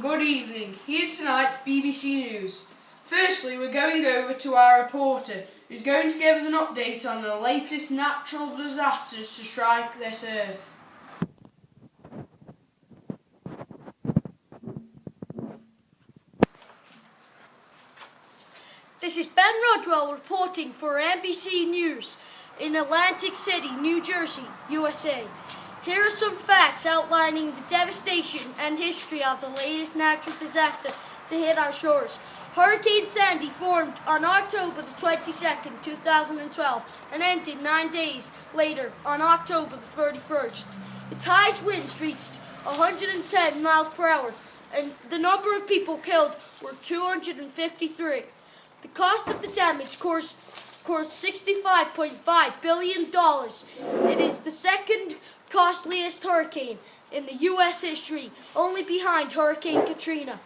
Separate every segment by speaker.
Speaker 1: good evening. Here's tonight's BBC News. Firstly, we're going over to our reporter, who's going to give us an update on the latest natural disasters to strike this earth.
Speaker 2: This is Ben Rodwell reporting for NBC News in Atlantic City, New Jersey, USA. Here are some facts outlining the devastation and history of the latest natural disaster to hit our shores. Hurricane Sandy formed on October the 22nd, 2012 and ended 9 days later on October the 31st. Its highest winds reached 110 miles per hour and the number of people killed were 253. The cost of the damage cost $65.5 billion. It is the second costliest hurricane in the U.S. history, only behind Hurricane Katrina.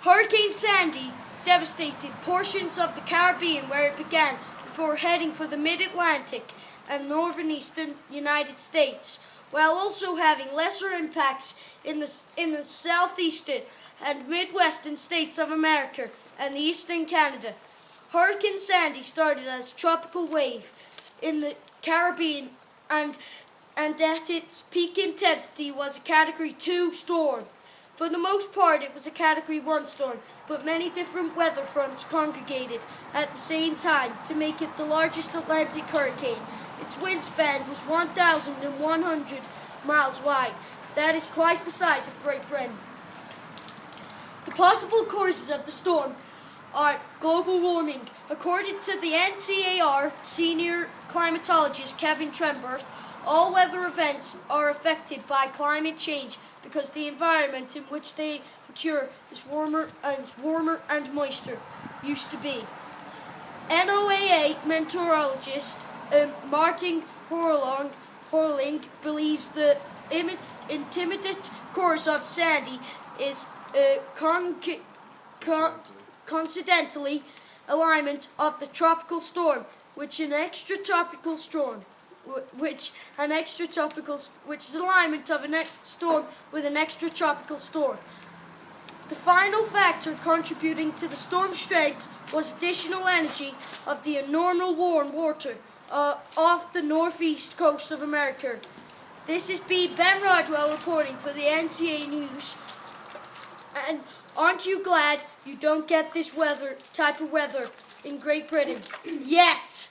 Speaker 2: Hurricane Sandy devastated portions of the Caribbean where it began before heading for the mid-Atlantic and northern-eastern United States, while also having lesser impacts in the southeastern and midwestern states of America and eastern Canada. Hurricane Sandy started as a tropical wave in the Caribbean and at its peak intensity was a Category 2 storm. For the most part, it was a Category 1 storm, but many different weather fronts congregated at the same time to make it the largest Atlantic hurricane. Its wingspan was 1,100 miles wide. That is twice the size of Great Britain. The possible causes of the storm are global warming. According to the NCAR senior climatologist Kevin Trenberth, all weather events are affected by climate change because the environment in which they occur is warmer and moister used to be. NOAA meteorologist Martin Horling believes the intermittent course of Sandy is coincidentally alignment of the tropical storm, which is alignment of a storm with an extratropical storm. The final factor contributing to the storm strength was additional energy of the abnormal warm water off the northeast coast of America. This has been Ben Rodwell reporting for the NCA News. And aren't you glad you don't get this type of weather in Great Britain yet?